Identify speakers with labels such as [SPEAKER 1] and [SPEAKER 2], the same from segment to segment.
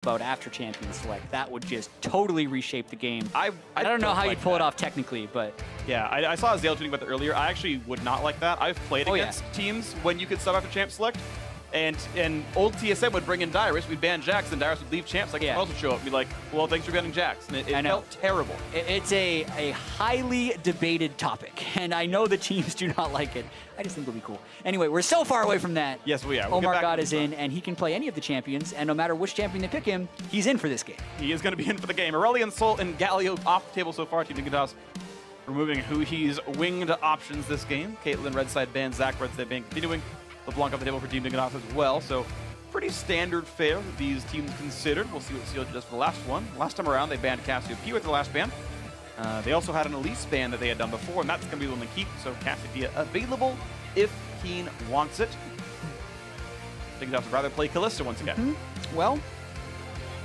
[SPEAKER 1] about after Champion Select. That would just totally reshape the game.
[SPEAKER 2] I
[SPEAKER 1] don't know how
[SPEAKER 2] like
[SPEAKER 1] you pull
[SPEAKER 2] that.
[SPEAKER 1] it off technically, but...
[SPEAKER 2] Yeah, I saw Zale tweeting about that earlier. I actually would not like that. I've played against teams when you could sub after Champ Select, and old TSM would bring in Dyrus, we'd ban Jax, and Dyrus would leave Champs, like someone else would show up and be like, well, thanks for banning Jax. And it felt terrible.
[SPEAKER 1] It's a highly debated topic, and I know the teams do not like it. I just think it'll be cool. Anyway, we're so far away from that.
[SPEAKER 2] Yes, we are.
[SPEAKER 1] OmarGod is in, and he can play any of the champions, and no matter which champion they pick him, he's in for this game.
[SPEAKER 2] He is going to be in for the game. Aurelion, Sol, and Galio off the table so far. Team Dignitas removing Huhi's winged options this game. Caitlyn, red side ban, Zach, red side ban continuing. LeBlanc off the table for Team Dignitas as well, so pretty standard fare that these teams considered. We'll see what CLG does for the last one. Last time around, they banned Cassiopeia with the last ban. They also had an Elise ban that they had done before, and that's going to be the one they keep, so Cassiopeia available if Keane wants it. Dignitas would rather play Kalista once again.
[SPEAKER 1] Well,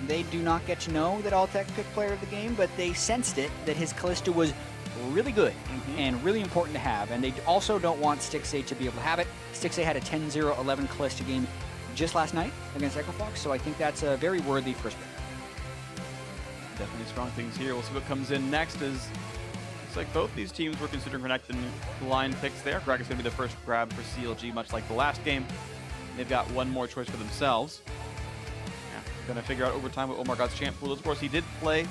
[SPEAKER 1] they do not get to know that Altec picked player of the game, but they sensed it, that his Kalista was really good and really important to have, and they also don't want Stixxay to be able to have it. Stixxay had a 10-0-11 Kalista game just last night against EchoFox, so I think that's a very worthy first pick.
[SPEAKER 2] Definitely strong things here. We'll see what comes in next. Looks like both these teams were considering Renekton line picks there. Gragas is going to be the first grab for CLG, much like the last game. They've got one more choice for themselves. Going to figure out over time what OmarGod's champ pool is. Of course, he did play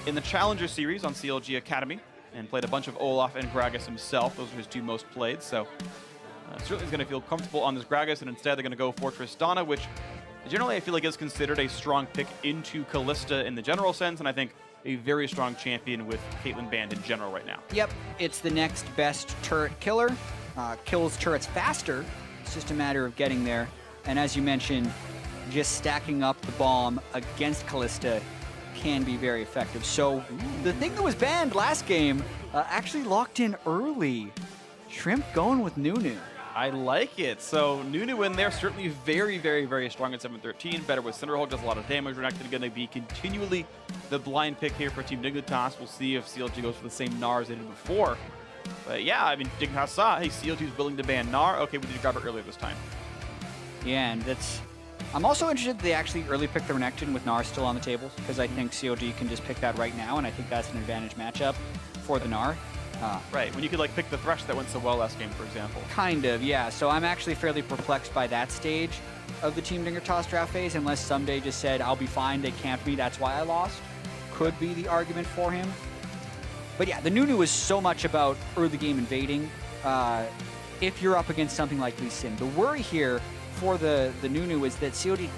[SPEAKER 2] in the Challenger Series on CLG Academy and played a bunch of Olaf and Gragas himself. Those are his two most played, so certainly he's going to feel comfortable on this Gragas, and instead they're going to go for Tristana, which generally I feel like is considered a strong pick into Kalista in the general sense, and I think a very strong champion with Caitlyn banned in general right now.
[SPEAKER 1] Yep, it's the next best turret killer. Kills turrets faster. It's just a matter of getting there. And as you mentioned, just stacking up the bomb against Kalista can be very effective. So the thing that was banned last game actually locked in early. Shrimp going with Nunu.
[SPEAKER 2] I like it. So Nunu in there, certainly very, very, very strong at 713. Better with Cinderhulk, does a lot of damage. Renekton going to be continually the blind pick here for Team Dignitas. We'll see if CLG goes for the same Gnar as they did before. But yeah, I mean, Dignitas saw, hey, CLG is willing to ban Gnar. Okay, we need to grab it earlier this time.
[SPEAKER 1] Yeah, and that's... I'm also interested they actually early picked the Renekton with Gnar still on the table, because I think CLG can just pick that right now, and I think that's an advantage matchup for the Gnar.
[SPEAKER 2] Right, when you could like pick the Thresh that went so well last game, for example.
[SPEAKER 1] Kind of, yeah. So I'm actually fairly perplexed by that stage of the Team Dignitas draft phase, unless Ssumday just said, I'll be fine, they camped me, that's why I lost. Could be the argument for him. But yeah, the Nunu is so much about early game invading. If you're up against something like Lee Sin, the worry here for the Nunu is that COD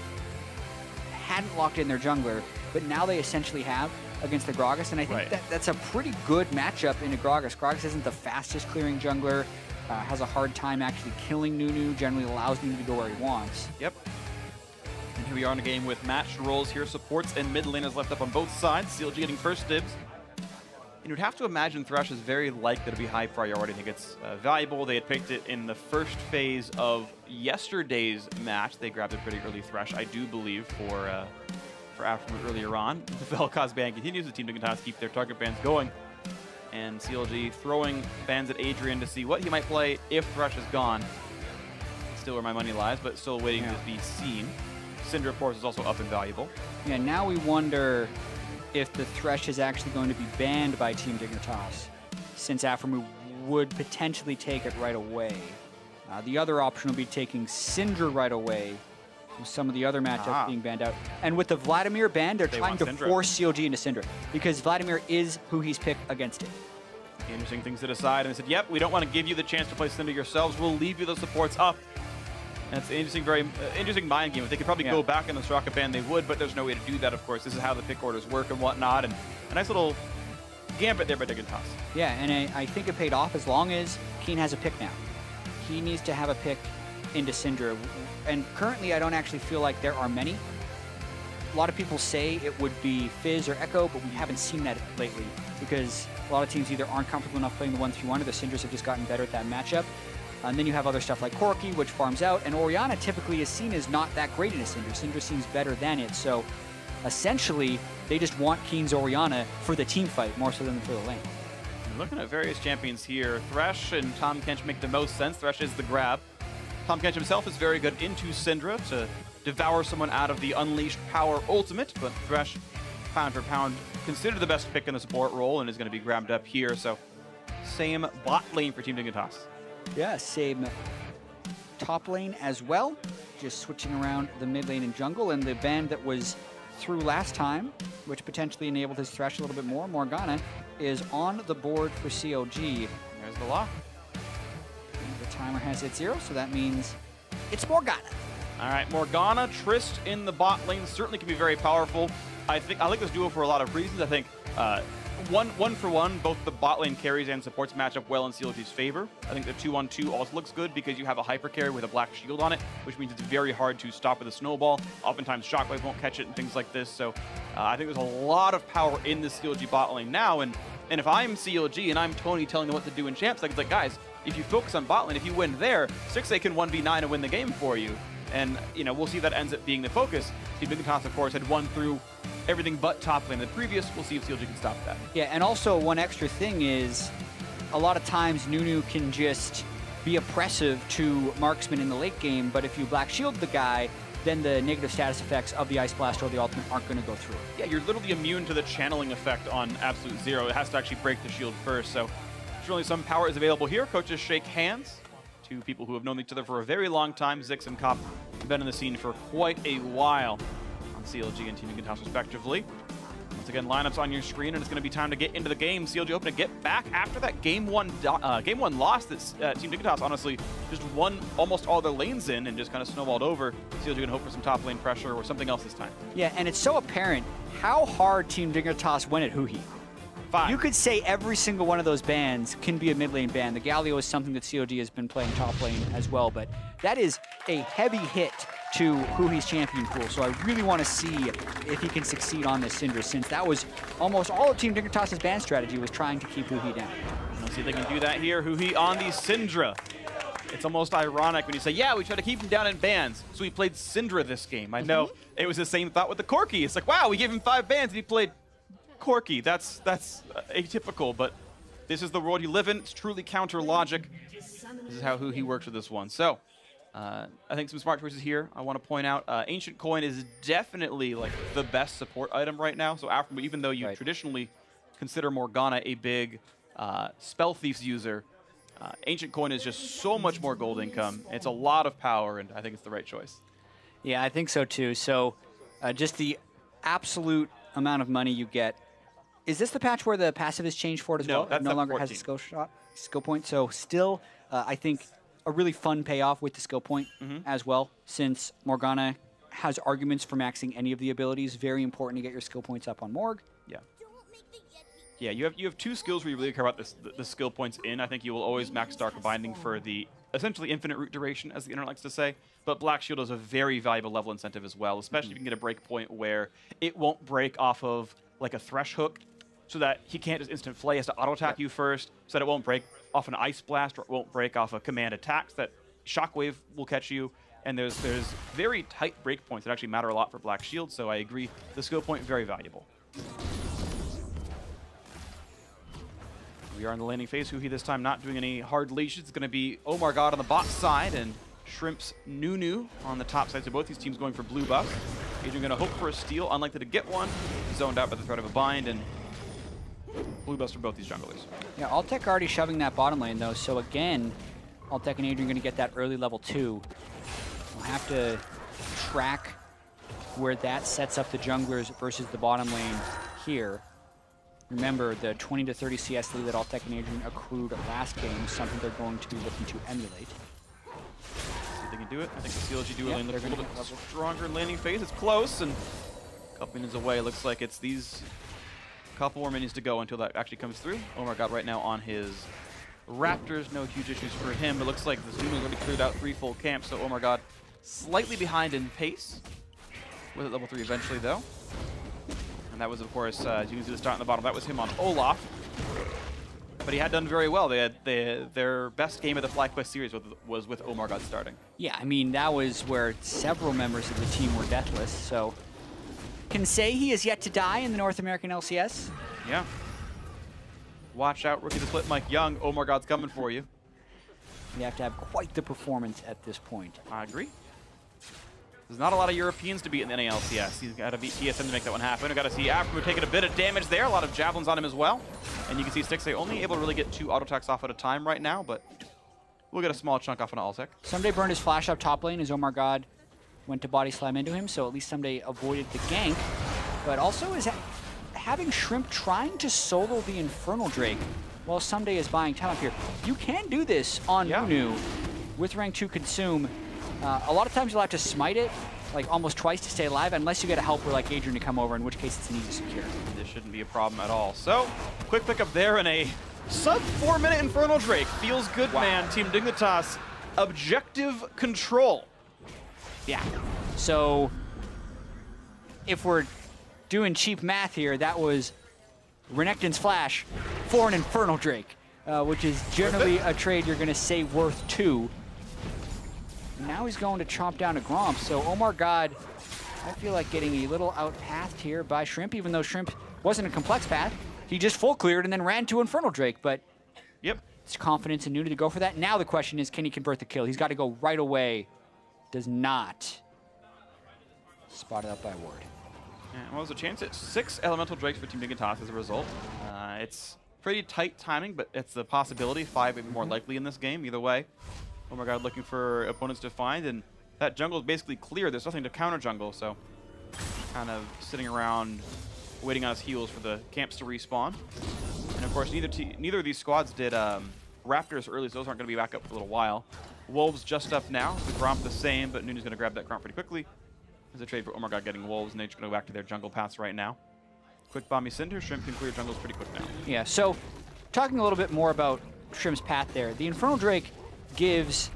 [SPEAKER 1] hadn't locked in their jungler, but now they essentially have against the Gragas, and I think that's a pretty good matchup into Gragas. Gragas isn't the fastest clearing jungler, has a hard time actually killing Nunu, generally allows Nunu to go where he wants.
[SPEAKER 2] Yep. And here we are in a game with matched roles here. Supports and mid laners left up on both sides. CLG getting first dibs. And you'd have to imagine Thresh is very likely to be high priority. I think it's valuable. They had picked it in the first phase of yesterday's match. They grabbed a pretty early Thresh, I do believe, for Aphromoo earlier on. The Vel'Koz ban continues. The Team Dignitas keep their target bans going. And CLG throwing bans at Adrian to see what he might play if Thresh is gone. Still where my money lies, but still waiting to be seen. Syndra, of course, is also up and valuable.
[SPEAKER 1] Yeah, now we wonder if the Thresh is actually going to be banned by Team Dignitas, since Aphromoo would potentially take it right away. The other option will be taking Syndra right away, with some of the other matchups being banned out. And with the Vladimir ban, they're trying to force CLG into Syndra, because Vladimir is Huhi's pick against it.
[SPEAKER 2] Interesting things to decide, and they said, yep, we don't want to give you the chance to play Syndra yourselves, we'll leave you those supports up. And it's an interesting, very interesting mind game. If they could probably go back in the Straka ban, they would, but there's no way to do that, of course. This is how the pick orders work and whatnot, and a nice little gambit there by Dignitas.
[SPEAKER 1] Yeah, and I think it paid off as long as Keane has a pick now. He needs to have a pick into Syndra, and currently I don't actually feel like there are many. A lot of people say it would be Fizz or Echo, but we haven't seen that lately, because a lot of teams either aren't comfortable enough playing the 1-3-1, or the Syndras have just gotten better at that matchup. And then you have other stuff like Corki, which farms out, and Orianna typically is seen as not that great in a Syndra. Syndra seems better than it, so essentially they just want Keane's Orianna for the team fight more so than for the lane.
[SPEAKER 2] Looking at various champions here, Thresh and Tahm Kench make the most sense. Thresh is the grab. Tahm Kench himself is very good into Syndra to devour someone out of the Unleashed Power ultimate, but Thresh, pound for pound, considered the best pick in the support role and is going to be grabbed up here. So same bot lane for Team Dignitas.
[SPEAKER 1] Yeah, same top lane as well. Just switching around the mid lane and jungle, and the band that was through last time, which potentially enabled his Thresh a little bit more, Morgana, is on the board for CLG.
[SPEAKER 2] There's the lock.
[SPEAKER 1] And the timer has hit 0, so that means it's Morgana.
[SPEAKER 2] All right, Morgana, Trist in the bot lane certainly can be very powerful. I like this duo for a lot of reasons. I think one for one, both the bot lane carries and supports match up well in CLG's favor. I think the 2-on-2 also looks good because you have a hyper carry with a black shield on it, which means it's very hard to stop with a snowball. Oftentimes Shockwave won't catch it and things like this. So I think there's a lot of power in the CLG bot lane now. And if I'm CLG and I'm Tony telling them what to do in champs, like, it's like, guys, if you focus on bot lane, if you win there, Stixxay can 1v9 and win the game for you. And, you know, we'll see if that ends up being the focus. Team Dignitas, of course, had won through everything but top lane in the previous. We'll see if CLG can stop that.
[SPEAKER 1] Yeah, and also one extra thing is a lot of times Nunu can just be oppressive to marksman in the late game, but if you black shield the guy, then the negative status effects of the Ice Blast or the ultimate aren't going to go through.
[SPEAKER 2] Yeah, you're literally immune to the channeling effect on Absolute Zero. It has to actually break the shield first, so surely some power is available here. Coaches shake hands. Two people who have known each other for a very long time. Zix and Cop have been in the scene for quite a while on CLG and Team Dignitas respectively. Once again, lineups on your screen, and it's going to be time to get into the game. CLG hoping to get back after that game one loss that Team Dignitas honestly just won almost all their lanes in and just kind of snowballed over. CLG going to hope for some top lane pressure or something else this time.
[SPEAKER 1] Yeah, and it's so apparent how hard Team Dignitas went at Huhi. You could say every single one of those bans can be a mid lane ban. The Galio is something that CLG has been playing top lane as well, but that is a heavy hit to Huhi's champion pool. So I really want to see if he can succeed on this Syndra, since that was almost all of Team Dignitas' ban strategy was trying to keep Huhi down.
[SPEAKER 2] Let's see if they can do that here. Huhi on the Syndra. It's almost ironic when you say, yeah, we try to keep him down in bans, so he played Syndra this game. I know it was the same thought with the Corki. It's like, wow, we gave him 5 bans and he played Corki. That's atypical, but this is the world you live in. It's truly counter logic. This is how Huhi works with this one. So I think some smart choices here. I want to point out Ancient Coin is definitely like the best support item right now. So Aphromoo, even though you traditionally consider Morgana a big Spell Thieves user, Ancient Coin is just so much more gold income. It's a lot of power, and I think it's the right choice.
[SPEAKER 1] Yeah, I think so too. So just the absolute amount of money you get. Is this the patch where the passive is changed for it as well?
[SPEAKER 2] That's
[SPEAKER 1] it no longer
[SPEAKER 2] 14.
[SPEAKER 1] has a skill point. So still, I think a really fun payoff with the skill point as well, since Morgana has arguments for maxing any of the abilities. Very important to get your skill points up on Morg.
[SPEAKER 2] Yeah. Yeah, you have 2 skills where you really care about the skill points in. I think you will always max Dark Binding for the essentially infinite root duration, as the internet likes to say. But Black Shield is a very valuable level incentive as well, especially if you can get a break point where it won't break off of like a Thresh hook, so that he can't just instant flay. He has to auto attack you first, so that it won't break off an Ice Blast, or it won't break off a command attack, so that Shockwave will catch you. And there's very tight break points that actually matter a lot for Black Shield, so I agree. The skill point, very valuable. We are in the landing phase. Huhi this time not doing any hard leashes. It's going to be OmarGod on the bot side and Shrimp's Nunu on the top side. So both these teams going for blue buff. Adrian going to hope for a steal, unlikely to get one. Zoned out by the threat of a bind, and blue buffs for both these junglers. Yeah,
[SPEAKER 1] Altec already shoving that bottom lane though. So again, Altec and Adrian going to get that early level 2. We'll have to track where that sets up the junglers versus the bottom lane here. Remember, the 20 to 30 CS lead that Altec and Adrian accrued last game, something they're going to be looking to emulate.
[SPEAKER 2] See if they can do it. I think the CLG duo lane looks a little bit stronger in landing phase. It's close, and a couple minutes away. Looks like it's these couple more minutes to go until that actually comes through. OmarGod right now on his Raptors. No huge issues for him. It looks like the Nunu already cleared out 3 full camps, so OmarGod slightly behind in pace. With it level 3 eventually, though. And that was, of course, as you can see the start on the bottom, that was him on Olaf. But he had done very well. They had their best game of the FlyQuest series was with OmarGod starting. Yeah, I mean, that was where several members of the team were deathless, so can say he is yet to die in the North American LCS. Yeah. Watch out, rookie to split Mike Young. OmarGod's coming for you. You have to have quite the performance at this point. I agree. There's not a lot of Europeans to beat in the NA LCS. He's got to beat TSM to make that one happen. We've got to see Aphromoo taking a bit of damage there. A lot of javelins on him as well. And you can see Stixxay only able to really get 2 auto attacks off at a time right now, but we'll get a small chunk off on Altec.
[SPEAKER 1] Ssumday burned his flash up top lane as OmarGod went to body slam into him, so at least Ssumday avoided the gank. But also is having Shrimp trying to solo the Infernal Drake while Ssumday is buying time up here. You can do this on Nunu with rank 2 consume. A lot of times you'll have to smite it like almost twice to stay alive, unless you get a helper like Adrian to come over, in which case it's an easy secure.
[SPEAKER 2] This shouldn't be a problem at all. So, quick pickup there in a sub 4-minute Infernal Drake. Feels good, man. Team Dignitas, objective control.
[SPEAKER 1] Yeah. So, if we're doing cheap math here, that was Renekton's flash for an Infernal Drake, which is generally a trade you're going to say worth 2. Now he's going to chomp down a Gromp, so OmarGod, I feel like getting a little outpathed here by Shrimp, even though Shrimp wasn't a complex path. He just full cleared and then ran to Infernal Drake, but it's confidence in Nunu to go for that. Now the question is, can he convert the kill? He's got to go right away. Does not. Spotted up by Ward.
[SPEAKER 2] Yeah, well, there's a chance at 6 Elemental Drakes for Team Dignitas as a result. It's pretty tight timing, but it's a possibility. 5 maybe more likely in this game, either way. OmarGod looking for opponents to find, and that jungle is basically clear. There's nothing to counter jungle, so kind of sitting around waiting on his heals for the camps to respawn. And of course, neither of these squads did Raptors early, so those aren't going to be back up for a little while. Wolves just up now. The Gromp the same, but Nunu's going to grab that Gromp pretty quickly. There's a trade for OmarGod getting Wolves, and they're just going to go back to their jungle paths right now. Quick Bomby Syndra. Shrimp can clear jungles pretty quick now.
[SPEAKER 1] Yeah, so talking a little bit more about Shrimp's path there, the Infernal Drake gives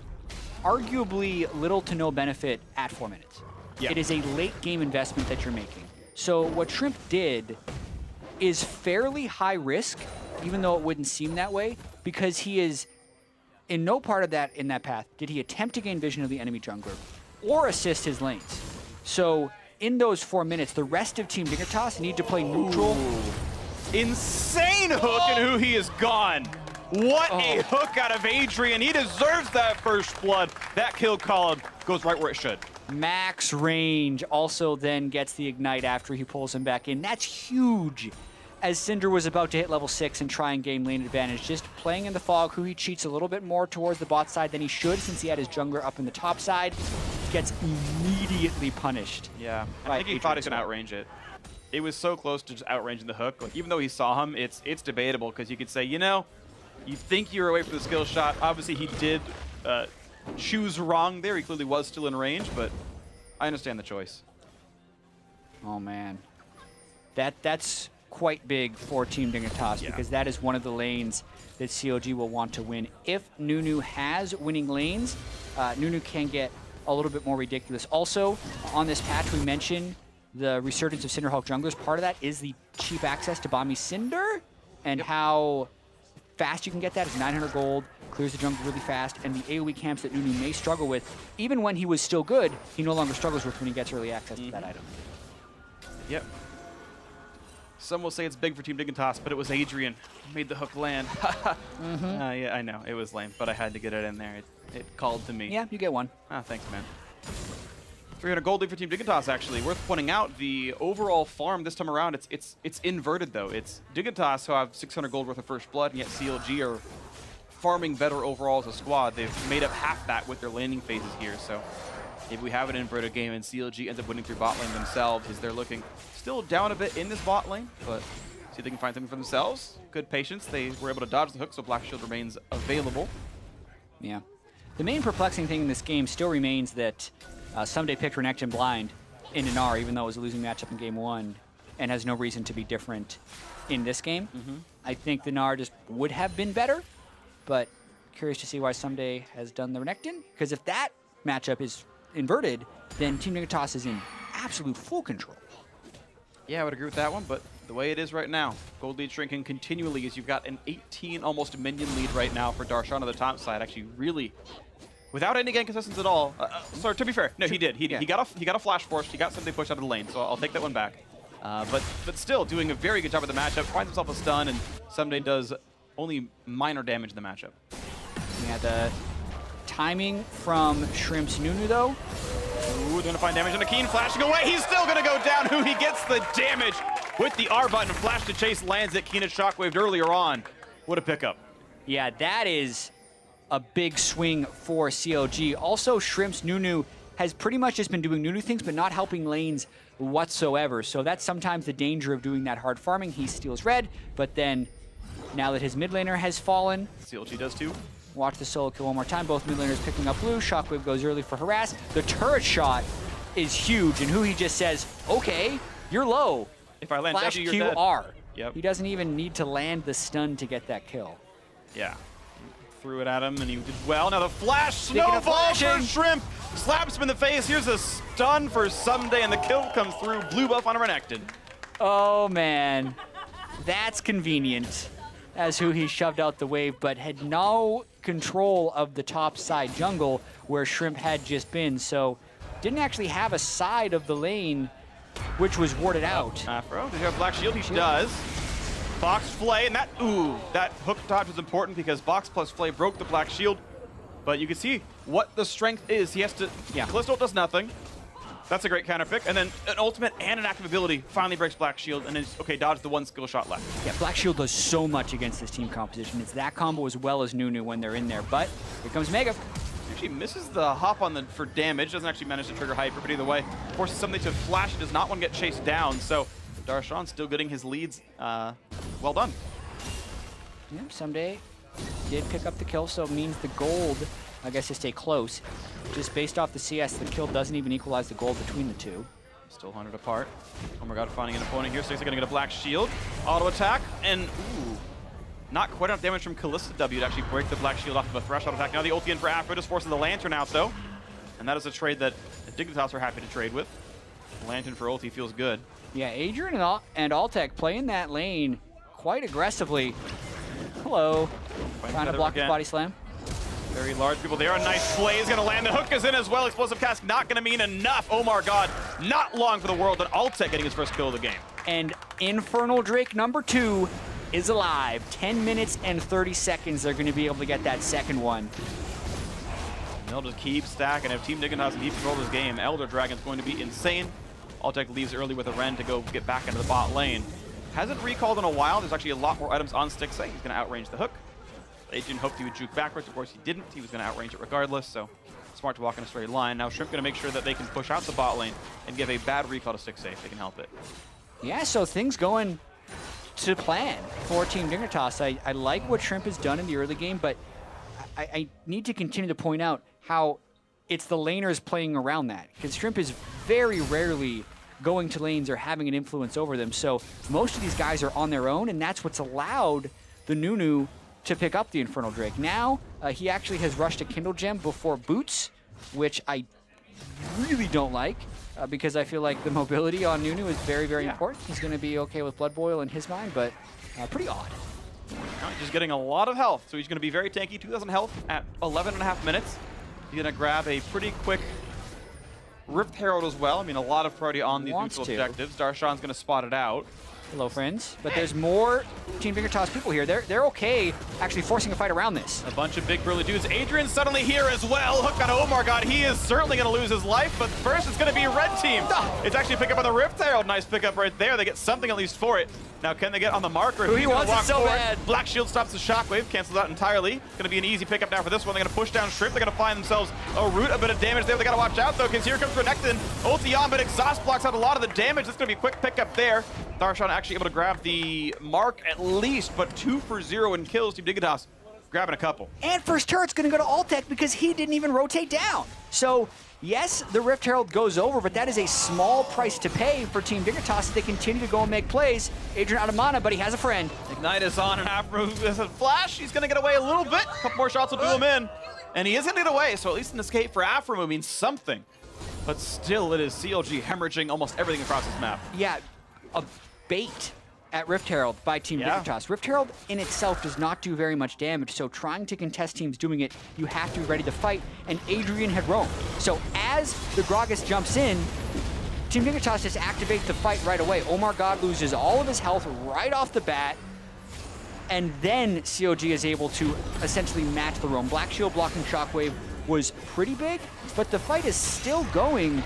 [SPEAKER 1] arguably little to no benefit at 4 minutes. Yeah. It is a late game investment that you're making. So what Shrimp did is fairly high risk, even though it wouldn't seem that way, because he is in no part of that in that path did he attempt to gain vision of the enemy jungler or assist his lanes. So in those 4 minutes, the rest of Team Dignitas need to play neutral.
[SPEAKER 2] Insane hook, and Huhi is gone. What a hook out of Adrian. He deserves that first blood. That kill column goes right where it should.
[SPEAKER 1] Max range also then gets the ignite after he pulls him back in. That's huge. As Syndra was about to hit level 6 and try and gain lane advantage, just playing in the fog, Huhi cheats a little bit more towards the bot side than he should, since he had his jungler up in the top side. Gets immediately punished.
[SPEAKER 2] Yeah, I think he thought he could outrange it. It was so close to just outranging the hook. Like, even though he saw him, it's debatable, because you could say, you know, you think you're away from the skill shot. Obviously, he did choose wrong there. He clearly was still in range, but I understand the choice.
[SPEAKER 1] Oh, man. That's quite big for Team Dignitas, because that is one of the lanes that CLG will want to win. If Nunu has winning lanes, Nunu can get a little bit more ridiculous. Also, on this patch, we mentioned the resurgence of Cinderhawk junglers. Part of that is the cheap access to Bomby Cinder, and how fast you can get that is 900 gold, clears the jungle really fast, and the AoE camps that Nunu may struggle with, even when he was still good, he no longer struggles with when he gets early access to that item.
[SPEAKER 2] Yep. Some will say it's big for Team Dignitas, but it was Adrian who made the hook land. Yeah, I know, it was lame, but I had to get it in there. It called to me.
[SPEAKER 1] Yeah, you get one.
[SPEAKER 2] Ah, thanks, man. 300 gold lead for Team Dignitas, actually. Worth pointing out, the overall farm this time around, it's inverted, though. It's Dignitas who have 600 gold worth of first blood, and yet CLG are farming better overall as a squad. They've made up half that with their landing phases here, so if we have an inverted game and CLG ends up winning through bot lane themselves, as they're looking still down a bit in this bot lane, but see if they can find something for themselves. Good patience. They were able to dodge the hook, so Black Shield remains available.
[SPEAKER 1] Yeah. The main perplexing thing in this game still remains that Ssumday picked Renekton blind in Gnar, even though it was a losing matchup in game 1, and has no reason to be different in this game. I think the Gnar just would have been better, but curious to see why Ssumday has done the Renekton, because if that matchup is inverted, then Team Dignitas is in absolute full control.
[SPEAKER 2] Yeah, I would agree with that one, but the way it is right now, gold lead shrinking continually as you've got an 18 almost minion lead right now for Darshan on the top side. Actually, really, without any gank assistance at all. Sorry, to be fair, no, he did. He got a flash force. He got something pushed out of the lane, so I'll take that one back. But still, doing a very good job of the matchup. Finds himself a stun, and Ssumday does only minor damage in the matchup.
[SPEAKER 1] Yeah, the timing from Shrimp's Nunu, though,
[SPEAKER 2] Ooh, they're gonna find damage on the Keane, flashing away. He's still gonna go down. Huhi gets the damage with the R button. Flash to chase lands it. Keane had shockwaved earlier on. What a pickup.
[SPEAKER 1] Yeah, that is a big swing for CLG. Also, Shrimp's Nunu has pretty much just been doing Nunu things, but not helping lanes whatsoever. So that's sometimes the danger of doing that hard farming. He steals red, but then now that his mid laner has fallen,
[SPEAKER 2] CLG does too.
[SPEAKER 1] Watch the solo kill one more time. Both mid laners picking up blue. Shockwave goes early for harass. The turret shot is huge, and Huhi just says, okay, you're low.
[SPEAKER 2] If I land
[SPEAKER 1] Flash
[SPEAKER 2] W,
[SPEAKER 1] Q
[SPEAKER 2] you're dead.
[SPEAKER 1] R.
[SPEAKER 2] Yep.
[SPEAKER 1] He doesn't even need to land the stun to get that kill.
[SPEAKER 2] Yeah. Threw it at him, and he did well. Now the flash snowball for Shrimp. Slaps him in the face. Here's a stun for Ssumday, and the kill comes through. Blue buff on Renekton.
[SPEAKER 1] Oh, man. That's convenient. As Huhi shoved out the wave, but had no control of the top side jungle where Shrimp had just been. So didn't actually have a side of the lane which was warded out.
[SPEAKER 2] Aphro, does he have Black Shield? He does. Box Flay, and that hook dodge was important because Box plus Flay broke the Black Shield. But you can see what the strength is. He has to, Kalista does nothing. That's a great counter pick. And then an ultimate and an active ability finally breaks Black Shield and is, okay, dodge the one skill shot left.
[SPEAKER 1] Yeah, Black Shield does so much against this team composition. It's that combo as well as Nunu when they're in there. But here comes Mega.
[SPEAKER 2] Actually misses the hop on for damage. Doesn't actually manage to trigger Hyper, but either way, forces something to flash. Does not want to get chased down. So Darshan still getting his leads. Well done.
[SPEAKER 1] Yeah, Ssumday did pick up the kill, so it means the gold, I guess, to stay close. Just based off the CS, the kill doesn't even equalize the gold between the two.
[SPEAKER 2] Still 100 apart. OmarGod finding an opponent here. Stixxay gonna get a Black Shield. Auto attack, and not quite enough damage from Kalista W to actually break the Black Shield off of a Thresh auto attack. Now the ulti in for Aphro just forces the Lantern out though. And that is a trade that Dignitas are happy to trade with. Lantern for ulti feels good.
[SPEAKER 1] Yeah, Adrian and Altec playing that lane quite aggressively. Hello. Trying to block the body slam.
[SPEAKER 2] Very large people there. A nice play is going to land. The hook is in as well. Explosive cast not going to mean enough. OmarGod, not long for the world, and Altec getting his first kill of the game.
[SPEAKER 1] And Infernal Drake number 2 is alive. 10 minutes and 30 seconds. They're going to be able to get that second one.
[SPEAKER 2] And they'll just keep stacking. If Team Dignitas can keep control of this game, Elder Dragon's going to be insane. Altec leaves early with a Ren to go get back into the bot lane. Hasn't recalled in a while. There's actually a lot more items on Stixxay. He's going to outrange the hook. Adrian hoped he would juke backwards. Of course, he didn't. He was going to outrange it regardless, so smart to walk in a straight line. Now, Shrimp going to make sure that they can push out the bot lane and give a bad recall to Stixxay if they can help it.
[SPEAKER 1] Yeah, so things going to plan for Team Dignitas. I like what Shrimp has done in the early game, but I need to continue to point out how it's the laners playing around that, because Shrimp is very rarely going to lanes or having an influence over them. So most of these guys are on their own, and that's what's allowed the Nunu to pick up the Infernal Drake. Now, he actually has rushed a Kindle Gem before Boots, which I really don't like, because I feel like the mobility on Nunu is very, very important. He's going to be okay with Blood Boil in his mind, but pretty odd.
[SPEAKER 2] Just getting a lot of health, so he's going to be very tanky. 2,000 health at 11.5 minutes. He's going to grab a pretty quick Rift Herald as well. I mean, a lot of priority on these neutral objectives. Darshan's going to spot it out.
[SPEAKER 1] Hello, friends. But there's more Team Dignitas people here. They're okay actually forcing a fight around this.
[SPEAKER 2] A bunch of big burly dudes. Adrian's suddenly here as well. Hook on OmarGod. He is certainly going to lose his life, but first it's going to be Red Team. It's actually a pickup on the Rift Herald. Nice pickup right there. They get something at least for it. Now, can they get on the marker?
[SPEAKER 1] He wants it so bad.
[SPEAKER 2] Black Shield stops the Shockwave, cancels out entirely. Going to be an easy pickup now for this one. They're going to push down Shrimp. They're going to find themselves a root, a bit of damage there. They got to watch out, though, because here comes Renekton. Ulti on, but Exhaust blocks out a lot of the damage. That's going to be a quick pickup there. Darshan actually able to grab the mark at least, but 2 for 0 in kills. Team Dignitas grabbing a couple.
[SPEAKER 1] And first turret's going to go to Altec because he didn't even rotate down. So, yes, the Rift Herald goes over, but that is a small price to pay for Team Dignitas as they continue to go and make plays. Adrian out of mana, but he has a friend.
[SPEAKER 2] Dignitas on, and Aphromoo has a flash. He's going to get away a little bit. A couple more shots will do him in. And he is going to get away, so at least an escape for Aphromoo means something. But still, it is CLG hemorrhaging almost everything across this map.
[SPEAKER 1] Yeah, a bait at Rift Herald by Team Dignitas. Rift Herald in itself does not do very much damage, so trying to contest teams doing it, you have to be ready to fight, and Adrian had roamed. So as the Gragas jumps in, Team Dignitas just activates the fight right away. OmarGod loses all of his health right off the bat, and then CLG is able to essentially match the roam. Black Shield blocking Shockwave was pretty big, but the fight is still going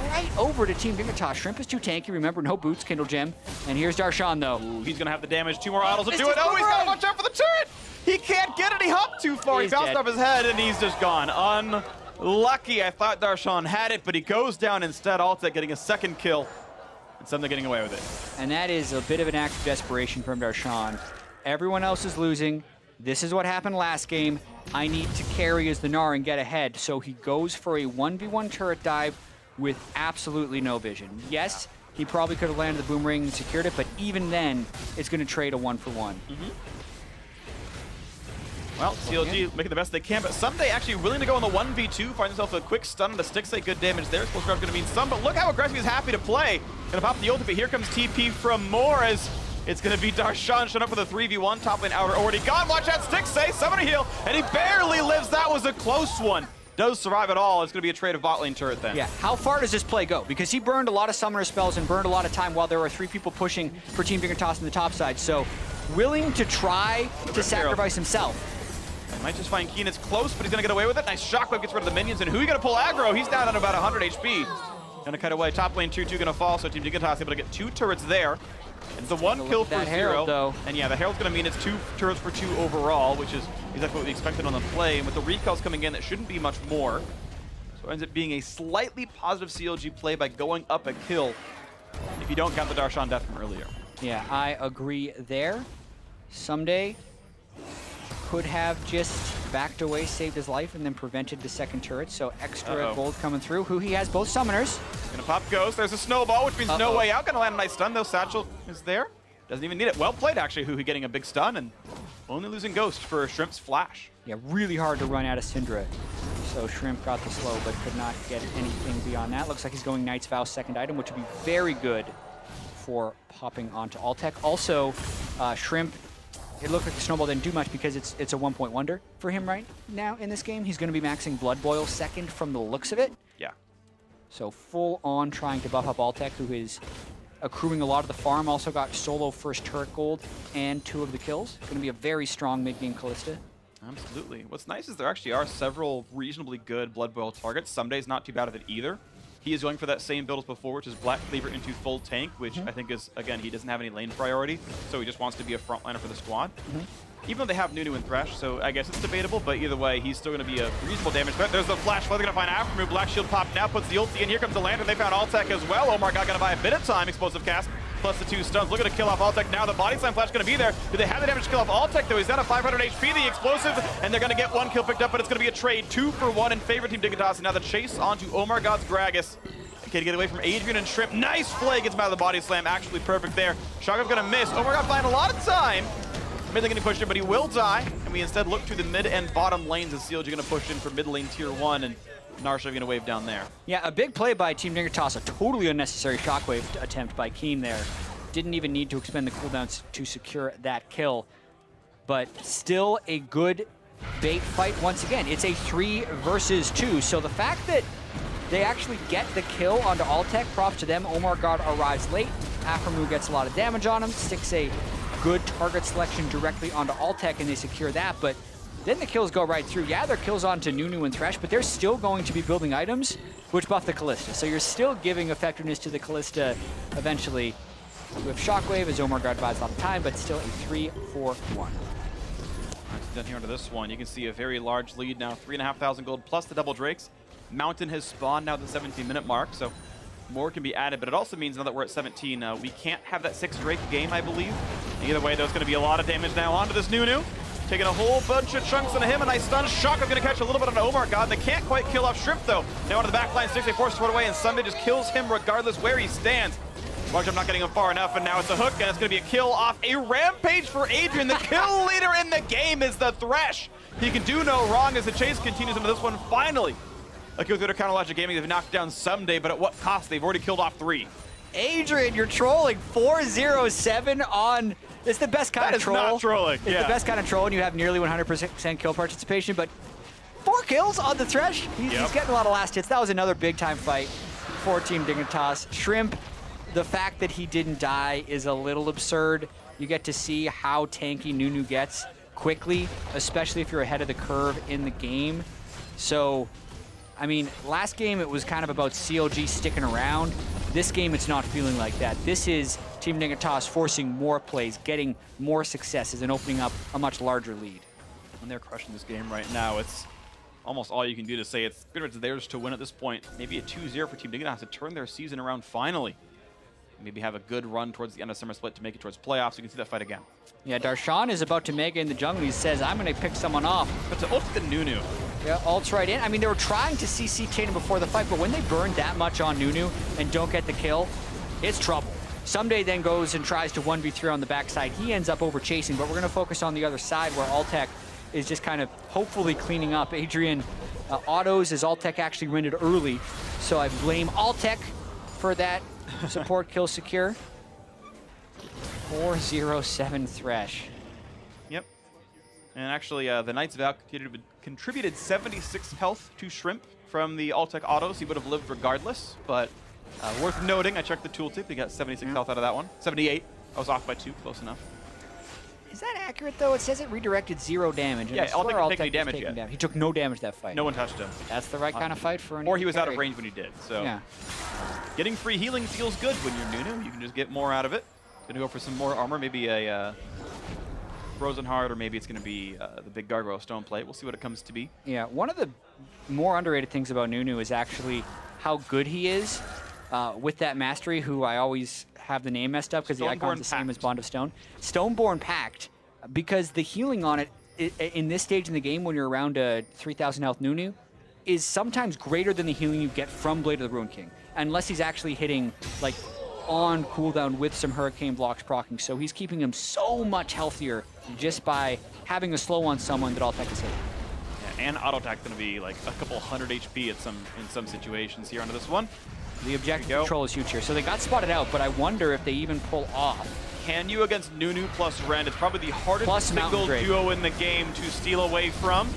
[SPEAKER 1] right over to Team Dignitas. Shrimp is too tanky. Remember, no boots, Kindle Gem. And here's Darshan, though.
[SPEAKER 2] Ooh, he's going to have the damage. 2 more autos will do it. Oh, he's got to watch out for the turret. He can't get it. He hopped too far. He bounced off his head, and he's just gone. Unlucky. I thought Darshan had it, but he goes down instead. Altec getting a second kill, and Ssumday getting away with it.
[SPEAKER 1] And that is a bit of an act of desperation from Darshan. Everyone else is losing. This is what happened last game. I need to carry as the Gnar and get ahead. So he goes for a 1v1 turret dive with absolutely no vision. Yes, he probably could have landed the boomerang and secured it, but even then, it's going to trade a 1-for-1.
[SPEAKER 2] Well, CLG making the best they can, but Ssumday actually willing to go on the 1v2, finds himself a quick stun on the Stixxay, good damage there. Supposed to going to mean some, but look how aggressive he's happy to play. Gonna pop the ult, but here comes TP from Moore as it's going to be Darshan showing up with a 3v1. Top lane outer already gone. Watch out, Stixxay, summoner heal, and he barely lives. That was a close one. Does survive at all. It's going to be a trade of bot lane turret then.
[SPEAKER 1] Yeah, how far does this play go? Because he burned a lot of summoner spells and burned a lot of time while there were 3 people pushing for Team Dignitas on the top side. So willing to try to sacrifice himself.
[SPEAKER 2] Might just find Keane. It's close, but he's going to get away with it. Nice shockwave gets rid of the minions. And Huhi going to pull aggro. He's down at about 100 HP. Going to cut away. Top lane 2-2 going to fall, so Team Dignitas able to get 2 turrets there. It's the 1 kill for 0.
[SPEAKER 1] Herald, though.
[SPEAKER 2] And yeah, the Herald's going to mean it's 2 turrets for 2 overall, which is exactly what we expected on the play. And with the recalls coming in, that shouldn't be much more. So it ends up being a slightly positive CLG play by going up a kill if you don't count the Darshan death from earlier.
[SPEAKER 1] Yeah, I agree there. Ssumday could have just backed away, saved his life, and then prevented the second turret. So extra gold coming through. Huhi has both summoners.
[SPEAKER 2] Gonna pop Ghost. There's a snowball, which means no way out. Gonna land a nice stun, though. Satchel is there. Doesn't even need it. Well played, actually. Huhi getting a big stun and only losing Ghost for Shrimp's flash.
[SPEAKER 1] Yeah, really hard to run out of Syndra. So Shrimp got the slow, but could not get anything beyond that. Looks like he's going Knight's Vow second item, which would be very good for popping onto Altec. Also, Shrimp, it looked like the snowball didn't do much because it's a 1-point wonder for him right now in this game. He's going to be maxing Blood Boil second from the looks of it.
[SPEAKER 2] Yeah.
[SPEAKER 1] So full on trying to buff up Altec, who is accruing a lot of the farm. Also got solo first turret gold and 2 of the kills. Going to be a very strong mid-game Kalista.
[SPEAKER 2] Absolutely. What's nice is there actually are several reasonably good Blood Boil targets. Ssumday's not too bad at it either. He is going for that same build as before, which is Black Cleaver into full tank, which I think is, again, he doesn't have any lane priority, so he just wants to be a frontliner for the squad. Even though they have Nunu and Thresh, so I guess it's debatable, but either way, he's still going to be a reasonable damage threat. There's the flash flood. They're going to find Aphromoo. Black Shield popped now, puts the ulti in. Here comes the lantern. They found Altec as well. OmarGod going to buy a bit of time. Explosive cast, plus the 2 stuns. Looking to kill off Altec now. The body slam flash going to be there. Do they have the damage to kill off Altec, though? He's down at 500 HP. The explosive, and they're going to get 1 kill picked up, but it's going to be a trade 2-for-1 in favor of Team Dignitas. And now the chase onto OmarGod's Gragas. Okay, to get away from Adrian and Shrimp. Nice play, gets him out of the body slam. Actually perfect there. Shockwave gonna miss. OmarGod buying a lot of time. Mid lane gonna push in, but he will die. And we instead look to the mid and bottom lanes as CLG gonna push in for mid lane tier 1, and Darshan gonna wave down there. Yeah,
[SPEAKER 1] a big play by Team Dignitas. A totally unnecessary shockwave attempt by Keane there. Didn't even need to expend the cooldowns to secure that kill. But still a good bait fight once again. It's a 3 versus 2. So the fact that they actually get the kill onto Altec, props to them. OmarGod arrives late. Aphromoo gets a lot of damage on him. Stixxay good target selection directly onto Altec, and they secure that. But then the kills go right through. Yeah, their kills onto Nunu and Thresh, but they're still going to be building items which buff the Kalista. So you're still giving effectiveness to the Kalista eventually with Shockwave, as OmarGod buys a lot of time, but still a 3-4-1.
[SPEAKER 2] Down here onto this one, you can see a very large lead now. 3,500 gold plus the double drakes. Mountain has spawned now at the 17-minute mark, so more can be added, but it also means now that we're at 17, we can't have that 6 Drake game, I believe. Either way, there's going to be a lot of damage now onto this Nunu. Taking a whole bunch of chunks into him, a nice stun. Shock is going to catch a little bit on OmarGod. They can't quite kill off Shrimp, though. Now onto the back line, Stixxay forces it away, and Ssumday just kills him regardless where he stands. I'm not getting him far enough, and now it's a hook, and it's going to be a kill off a rampage for Adrian. The kill leader in the game is the Thresh. He can do no wrong as the chase continues into this one. Finally, a kill through Counter Logic Gaming. They've knocked down Ssumday, but at what cost? They've already killed off 3.
[SPEAKER 1] Adrian, you're trolling. 4-0-7 on... It's the best kind of troll.
[SPEAKER 2] That is not trolling.
[SPEAKER 1] It's the best kind of troll, and you have nearly 100% kill participation, but 4 kills on the Thresh. He's getting a lot of last hits. That was another big-time fight for Team Dignitas. Shrimp, the fact that he didn't die is a little absurd. You get to see how tanky Nunu gets quickly, especially if you're ahead of the curve in the game. So, I mean, last game it was kind of about CLG sticking around. This game, it's not feeling like that. This is Team Dignitas forcing more plays, getting more successes, and opening up a much larger lead.
[SPEAKER 2] When they're crushing this game right now, it's almost all you can do to say it's pretty much theirs to win at this point. Maybe a 2-0 for Team Dignitas to turn their season around finally. Maybe have a good run towards the end of Summer Split to make it towards playoffs. You can see that fight again.
[SPEAKER 1] Yeah, Darshan is about to mega in the jungle. He says, I'm going to pick someone off.
[SPEAKER 2] But to ult the Nunu.
[SPEAKER 1] Yeah, ult's right in. I mean, they were trying to CC Tatum before the fight, but when they burn that much on Nunu and don't get the kill, it's trouble. Ssumday then goes and tries to 1v3 on the backside. He ends up over chasing, but we're going to focus on the other side where Altec is just kind of hopefully cleaning up. Adrian autos as Altec actually rendered early, so I blame Altec for that support kill secure. 4-0-7 Thresh.
[SPEAKER 2] Yep. And actually, the Knight's Vow contributed 76 health to Shrimp from the Altec autos. He would have lived regardless, but worth noting, I checked the tooltip. He got 76 health out of that one. 78. I was off by 2, close enough.
[SPEAKER 1] Is that accurate, though? It says it redirected 0 damage.
[SPEAKER 2] Yeah, Altec didn't take any damage yet.
[SPEAKER 1] Damage. He took no damage that fight.
[SPEAKER 2] No one touched him.
[SPEAKER 1] That's the right kind of fight for an
[SPEAKER 2] Or he was out of range when he did, so.
[SPEAKER 1] Yeah.
[SPEAKER 2] Getting free healing feels good when you're Nunu. You can just get more out of it. Gonna go for some more armor, maybe a Frozen Heart, or maybe it's gonna be the big Gargoyle Stone Plate. We'll see what it comes to be.
[SPEAKER 1] Yeah, one of the more underrated things about Nunu is actually how good he is with that mastery, who I always have the name messed up because the icon's the same as Bond of Stone. Stoneborn Pact, because the healing on it in this stage in the game when you're around a 3,000 health Nunu is sometimes greater than the healing you get from Blade of the Ruined King, unless he's actually hitting like on cooldown with some Hurricane blocks proccing. So he's keeping him so much healthier just by having a slow on someone that Altec is hitting.
[SPEAKER 2] Yeah, and auto attack's gonna be like a couple 100 HP in some situations here onto this one.
[SPEAKER 1] The objective control is huge here. So they got spotted out, but I wonder if they even pull off.
[SPEAKER 2] Can you against Nunu plus Ren? It's probably the hardest single duo in the game to steal away from.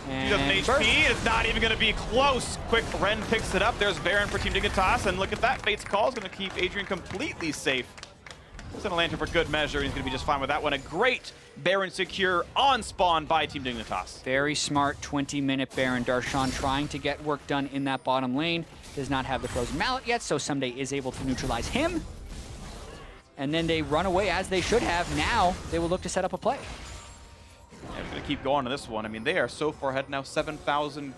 [SPEAKER 1] And
[SPEAKER 2] 2000 HP, it's not even going to be close. Quick, Ren picks it up. There's Baron for Team Dignitas, and look at that. Fate's Call is going to keep Adrian completely safe. He's going to land him for good measure. He's going to be just fine with that one. A great Baron secure on spawn by Team Dignitas.
[SPEAKER 1] Very smart 20-minute Baron. Darshan trying to get work done in that bottom lane. Does not have the Frozen Mallet yet, so Ssumday is able to neutralize him. And then they run away as they should have. Now they will look to set up a play.
[SPEAKER 2] Yeah, we're going to keep going on this one. I mean, they are so far ahead now, 7,000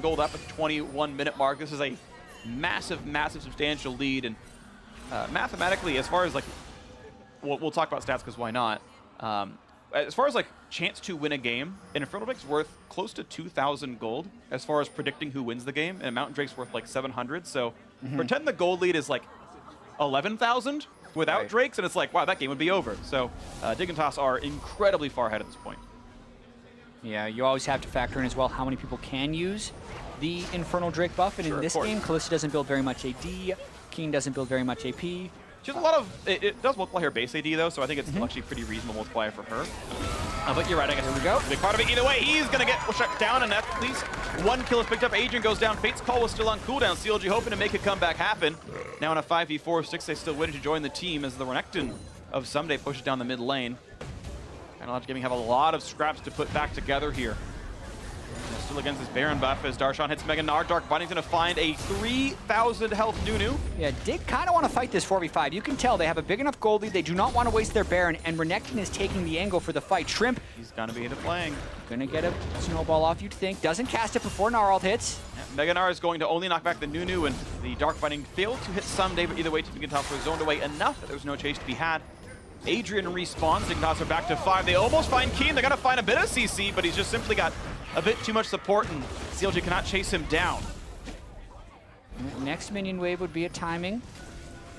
[SPEAKER 2] gold up at the 21-minute mark. This is a massive, massive, substantial lead. And mathematically, as far as like, we'll talk about stats because why not? As far as like chance to win a game, an Infernal Drake's worth close to 2,000 gold as far as predicting who wins the game, and a Mountain Drake's worth like 700. So pretend the gold lead is like 11,000 without Drakes, and it's like, wow, that game would be over. So Dignitas are incredibly far ahead at this point.
[SPEAKER 1] Yeah, you always have to factor in as well how many people can use the Infernal Drake buff, and in this game, Kalista doesn't build very much AD, Keane doesn't build very much AP.
[SPEAKER 2] She has a lot of, it does multiply her base AD though, so I think it's actually pretty reasonable multiplier for her. But you're right, I guess here we go. Big part of it either way, he's gonna get shut down, and at least one kill is picked up. Adrian goes down, Fate's Call was still on cooldown. CLG hoping to make a comeback happen. Now in a 5v4, Stixxay still waiting to join the team as the Renekton of Ssumday pushes down the mid lane. And Logic Gaming have a lot of scraps to put back together here. Still against his Baron buff as Darshan hits Mega Gnar. Dark Binding's gonna find a 3,000 health Nunu.
[SPEAKER 1] Yeah, Dig kind of want to fight this 4v5. You can tell they have a big enough gold lead. They do not want to waste their Baron, and Renekton is taking the angle for the fight. Shrimp.
[SPEAKER 2] He's gonna be into playing.
[SPEAKER 1] Gonna get a snowball off, you'd think. Doesn't cast it before Gnar ult hits.
[SPEAKER 2] Yeah, Mega Gnar is going to only knock back the Nunu, and the Dark Binding failed to hit Ssumday, but either way, Team Dignitas were zoned away enough that there was no chase to be had. Adrian respawns. Dignitas are back to 5. They almost find Keane. They're gonna find a bit of CC, but he's just simply got a bit too much support, and CLG cannot chase him down.
[SPEAKER 1] Next minion wave would be a timing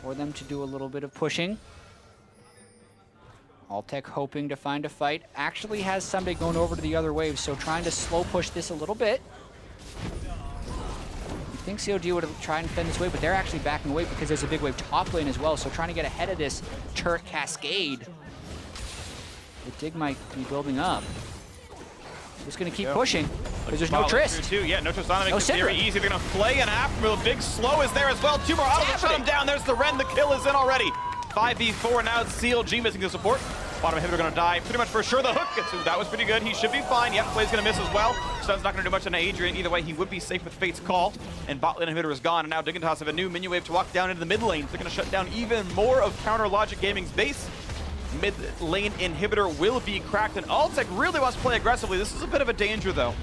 [SPEAKER 1] for them to do a little bit of pushing. Altec hoping to find a fight. Actually has Ssumday going over to the other wave, so trying to slow push this a little bit. You think CLG would have tried and fend this wave, but they're actually backing away because there's a big wave top lane as well, so trying to get ahead of this turret cascade. The Dig might be building up. Just gonna keep pushing, because there's no Trist.
[SPEAKER 2] Yeah, no Tristana makes it very easy. They're gonna play an Aphromoo. Big slow is there as well. 2 more autos to shut him down. There's the Ren. The kill is in already. 5v4 now. It's CLG missing the support. Bottom inhibitor gonna die pretty much for sure. The hook gets, that was pretty good. He should be fine. Yep, play's gonna miss as well. Stun's not going to do much on Adrian. Either way, he would be safe with Fate's Call, and bot lane inhibitor is gone. And now Dignitas have a new minion wave to walk down into the mid lane. They're going to shut down even more of Counter Logic Gaming's base. Mid lane inhibitor will be cracked, and Altec really wants to play aggressively. This is a bit of a danger, though.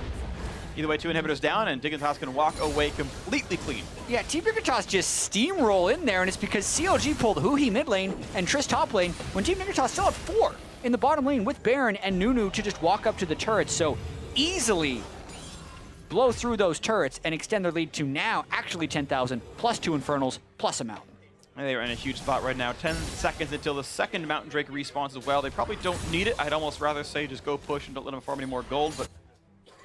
[SPEAKER 2] Either way, 2 inhibitors down, and Dignitas can walk away completely clean.
[SPEAKER 1] Yeah, Team Dignitas just steamroll in there, and it's because CLG pulled Huhi mid lane and Triss top lane when Team Dignitas still had 4 in the bottom lane with Baron and Nunu to just walk up to the turrets. So easily blow through those turrets and extend their lead to now actually 10,000 plus 2 Infernals plus a Mountain.
[SPEAKER 2] And they are in a huge spot right now. 10 seconds until the second Mountain Drake respawns as well. They probably don't need it. I'd almost rather say just go push and don't let them farm any more gold, but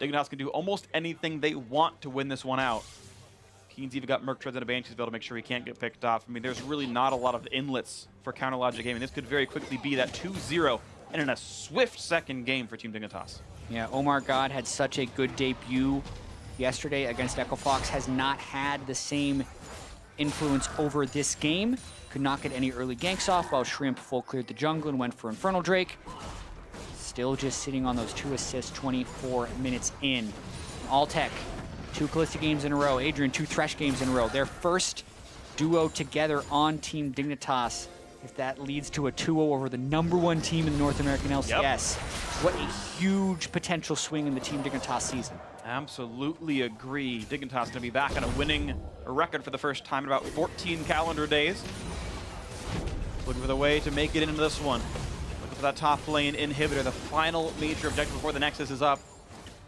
[SPEAKER 2] Dignitas can do almost anything they want to win this one out. Keane's even got Merc Treads and a Banshee's Veil to make sure he can't get picked off. I mean, there's really not a lot of inlets for Counter Logic Gaming. This could very quickly be that 2-0 and in a swift second game for Team Dignitas.
[SPEAKER 1] Yeah, OmarGod had such a good debut yesterday against Echo Fox, has not had the same influence over this game. Could not get any early ganks off while Shrimp full cleared the jungle and went for Infernal Drake. Still just sitting on those 2 assists 24 minutes in. Altec, 2 Kalista games in a row. Adrian, 2 Thresh games in a row. Their first duo together on Team Dignitas. If that leads to a 2-0 over the #1 team in the North American LCS, what a huge potential swing in the Team Dignitas season.
[SPEAKER 2] Absolutely agree. Dignitas going to be back on a winning record for the first time in about 14 calendar days. Looking for the way to make it into this one. Looking for that top lane inhibitor, the final major objective before the Nexus is up.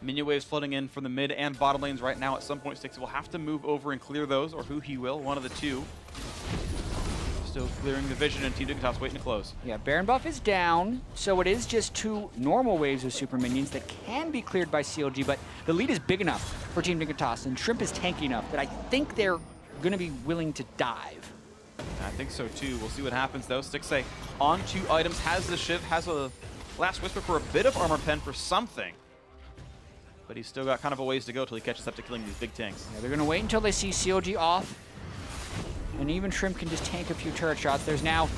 [SPEAKER 2] Minion waves flooding in from the mid and bottom lanes right now. At some point, Stixxay will have to move over and clear those, or Huhi will, one of the two. Still clearing the vision, and Team Dignitas waiting to close.
[SPEAKER 1] Yeah, Baron buff is down, so it is just 2 normal waves of super minions that can be cleared by CLG, but the lead is big enough for Team Dignitas, and Shrimp is tanky enough that I think they're going to be willing to dive.
[SPEAKER 2] I think so too. We'll see what happens though. Stixxay on 2 items, has the Shiv, has a Last Whisper for a bit of armor pen for something. But he's still got kind of a ways to go till he catches up to killing these big tanks.
[SPEAKER 1] Yeah, they're going to wait until they see CLG off. And even Shrimp can just tank a few turret shots. There's now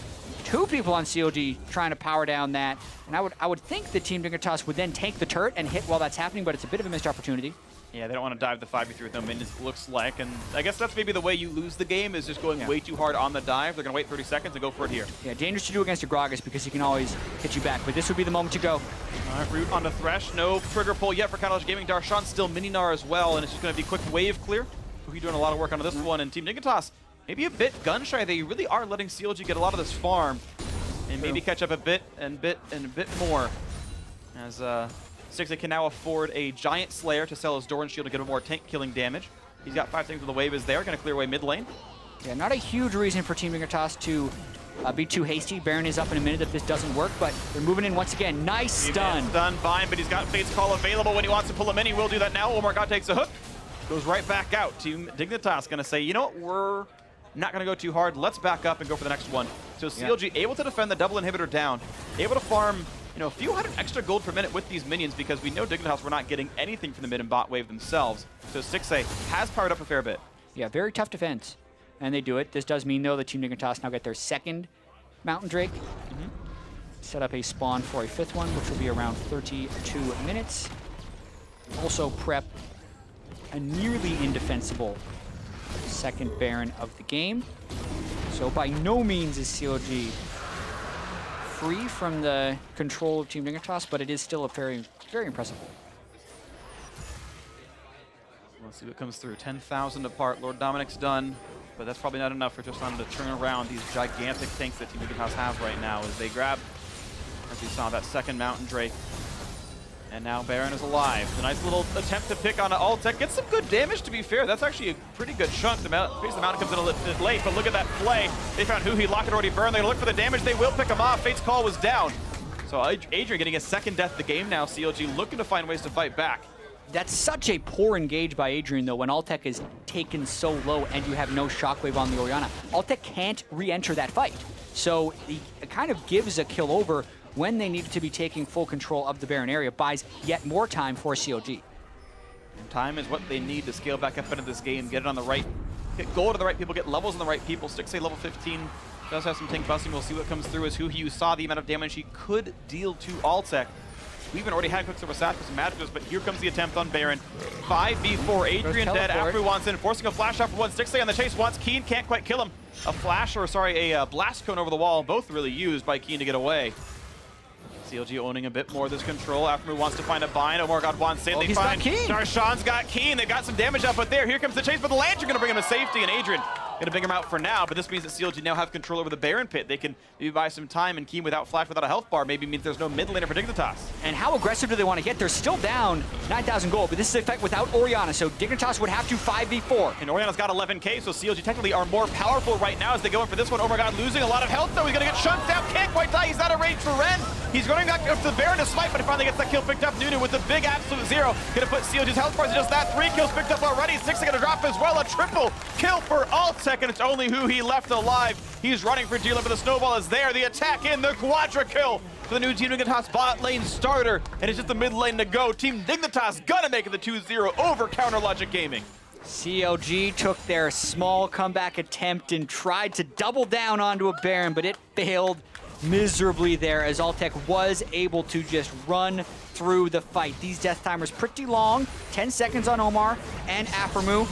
[SPEAKER 1] 2 people on CLG trying to power down that. And I would think that Team Dignitas would then tank the turret and hit while that's happening, but it's a bit of a missed opportunity.
[SPEAKER 2] Yeah, they don't want to dive the 5v3 with no minions, it looks like. And I guess that's maybe the way you lose the game, is just going way too hard on the dive. They're going to wait 30 seconds and go for it here.
[SPEAKER 1] Yeah, dangerous to do against a Gragas because he can always hit you back, but this would be the moment to go.
[SPEAKER 2] All right, root onto Thresh. No trigger pull yet for Counter Logic Gaming. Darshan still mini Gnar as well, and it's just going to be quick wave clear. Huhi doing a lot of work on this one, and Team Dignitas maybe a bit gun shy. They really are letting CLG get a lot of this farm and maybe catch up a bit more. As Stixxay can now afford a Giant Slayer to sell his Doran Shield to get a more tank killing damage. He's got 5 seconds when the wave is there, going to clear away mid lane.
[SPEAKER 1] Yeah, not a huge reason for Team Dignitas to be too hasty. Baron is up in a minute if this doesn't work, but they're moving in once again. Nice stun.
[SPEAKER 2] Stun, fine, but he's got Fate's Call available when he wants to pull him in. He will do that now. OmarGod takes a hook, goes right back out. Team Dignitas going to say, you know what, we're not going to go too hard. Let's back up and go for the next one. So CLG able to defend the double inhibitor down, able to farm a few hundred extra gold per minute with these minions, because we know Dignitas were not getting anything from the mid and bot wave themselves. So Stixxay has powered up a fair bit.
[SPEAKER 1] Yeah, very tough defense, and they do it. This does mean, though, that Team Dignitas now get their 2nd Mountain Drake. Set up a spawn for a 5th one, which will be around 32 minutes. Also prep a nearly indefensible 2nd Baron of the game. So by no means is CLG free from the control of Team Dignitas, but it is still a very, very impressive.
[SPEAKER 2] Let's see what comes through. 10,000 apart. Lord Dominic's done, but that's probably not enough for Tristana to turn around these gigantic tanks that Team Dignitas have right now as they grab, as we saw, that 2nd Mountain Drake. And now Baron is alive. A nice little attempt to pick on Altec. Gets some good damage, to be fair. That's actually a pretty good chunk. The Mountain comes in a little late, but look at that play. They found Huhi. Locket already burned. They're going to look for the damage. They will pick him off. Fate's Call was down. So Adrian getting a 2nd death of the game now. CLG looking to find ways to fight back.
[SPEAKER 1] That's such a poor engage by Adrian, though, when Altec is taken so low and you have no shockwave on the Orianna. Altec can't re-enter that fight. So it kind of gives a kill over when they needed to be taking full control of the Baron area, buys yet more time for CLG.
[SPEAKER 2] And time is what they need to scale back up into this game, get it on the right, get gold to the right people, get levels on the right people. Stixxay level 15 does have some tank busting. We'll see what comes through as Huhi, you saw the amount of damage he could deal to Altec. We even already had Quicksilver Sash with some magicals, but here comes the attempt on Baron. 5v4, Adrian dead, Aphromoo wants in, forcing a flash out for one. Stixxay on the chase, wants Keane, can't quite kill him. A flash, or sorry, a blast cone over the wall, both really used by Keane to get away. CLG owning a bit more of this control. Aphromoo wants to find a bind. OmarGod wants in. They find Darshan's got Keane. They got some damage up, but here comes the chase, but the Lantern going to bring him to safety, and Adrian going to bring him out for now, but this means that CLG now have control over the Baron pit. They can maybe buy some time, and Keane without flash, without a health bar, maybe means there's no mid laner for Dignitas.
[SPEAKER 1] And how aggressive do they want to get? They're still down 9,000 gold, but this is an effect without Orianna, so Dignitas would have to 5v4.
[SPEAKER 2] And Orianna's got 11k, so CLG technically are more powerful right now as they go in for this one. OmarGod losing a lot of health, though. He's going to get shunned down, can't quite die. He's out of range for Ren. He's running back up to the Baron to smite, but he finally gets that kill picked up. Nunu with the big absolute zero. Going to put CLG's health bars to just that. 3 kills picked up already. Stixxay going to drop as well. A triple kill for Altec, and it's only Huhi left alive. He's running for dealing, but the snowball is there. The attack in, the quadra kill for the new Team Dignitas bot lane starter, and it's just the mid lane to go. Team Dignitas gonna make it the 2-0 over Counter Logic Gaming.
[SPEAKER 1] CLG took their small comeback attempt and tried to double down onto a Baron, but it failed miserably there as Altec was able to just run through the fight. These death timers pretty long, 10 seconds on Omar and Aphromoo.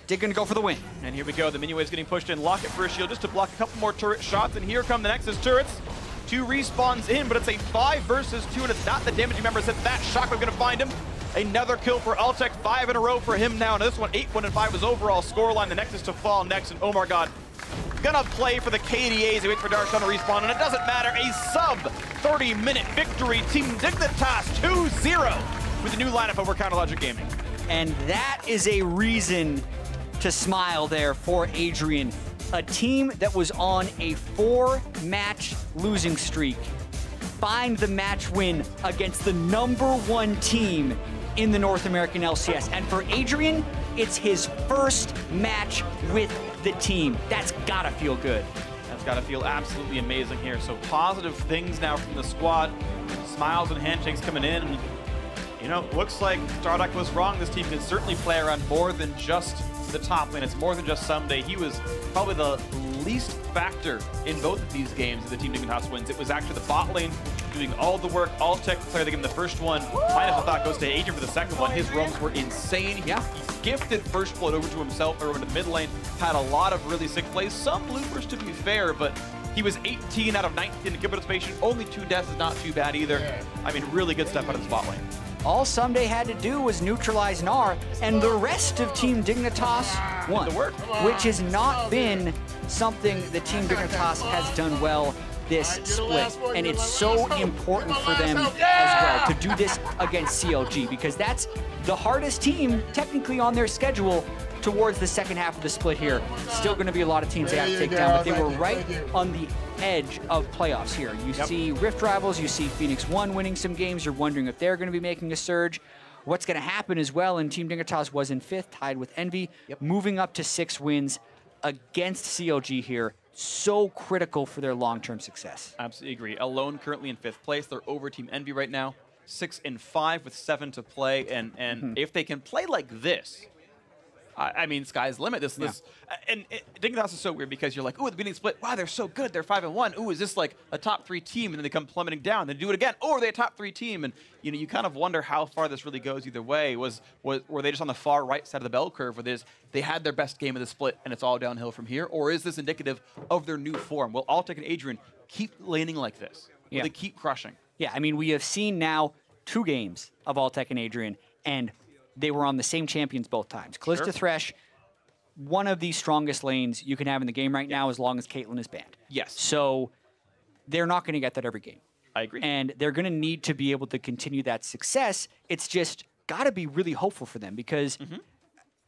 [SPEAKER 1] Dig gonna go for the win. And
[SPEAKER 2] here we go, the minion wave's getting pushed in. Lock it for a shield just to block a couple more turret shots, and here come the Nexus turrets. 2 respawns in, but it's a 5 versus 2, and it's not the damaging members hit that. Shockwave gonna find him. Another kill for Altec, 5 in a row for him now. Now this one, 8-1-5 was overall scoreline. The Nexus to fall next, and OmarGod gonna play for the KDAs. He waits for Darshan to respawn, and it doesn't matter. A sub 30-minute victory. Team Dignitas 2-0 with the new lineup over Counter Logic Gaming.
[SPEAKER 1] And that is a reason to smile there for Adrian. A team that was on a 4-match losing streak find the match win against the #1 team in the North American LCS. And for Adrian, it's his first match with the team. That's gotta feel good.
[SPEAKER 2] That's gotta feel absolutely amazing here. So positive things now from the squad. Smiles and handshakes coming in. And, you know, looks like Starduck was wrong. This team can certainly play around more than just the top lane. It's more than just Ssumday. He was probably the least factor in both of these games if the Team Dignitas wins. It was actually the bot lane doing all the work. Altec player they give him the first one. Minus the thought goes to Adrian for the second one. His roams were insane. He gifted first blood over to himself or over to the mid lane. Had a lot of really sick plays. Some bloopers to be fair, but he was 18 out of 19 to give participation. Only 2 deaths is not too bad either. I mean, really good stuff out of the spot lane.
[SPEAKER 1] All Ssumday had to do was neutralize Gnar, and the rest of Team Dignitas won, which has not been something that Team Dignitas has done well this split. And it's so important for them as well to do this against CLG, because that's the hardest team technically on their schedule towards the second half of the split here. Still going to be a lot of teams they have to take down, but they were right on the edge of playoffs here. You see Rift Rivals, you see Phoenix One winning some games. You're wondering if they're going to be making a surge. What's going to happen as well, and Team Dignitas was in 5th, tied with Envy, moving up to 6 wins against CLG here. So critical for their long-term success.
[SPEAKER 2] Absolutely agree. Alone currently in 5th place. They're over Team Envy right now. 6-5 with 7 to play, and if they can play like this, I mean, sky's the limit. And Dignitas is so weird because you're like, ooh, at the beginning split, wow, they're so good. They're 5-1. Ooh, is this like a top 3 team? And then they come plummeting down. Then do it again. Oh, are they a top 3 team? And you know, you kind of wonder how far this really goes either way. Were they just on the far right side of the bell curve where they had their best game of the split and it's all downhill from here? Or is this indicative of their new form? Will Altec and Adrian keep laning like this? Will they keep crushing?
[SPEAKER 1] Yeah, I mean, we have seen now 2 games of Altec and Adrian, and they were on the same champions both times. Kalista Thresh, one of the strongest lanes you can have in the game right now as long as Caitlyn is banned.
[SPEAKER 2] Yes.
[SPEAKER 1] So they're not going to get that every game.
[SPEAKER 2] I agree.
[SPEAKER 1] And they're going to need to be able to continue that success. It's just got to be really hopeful for them because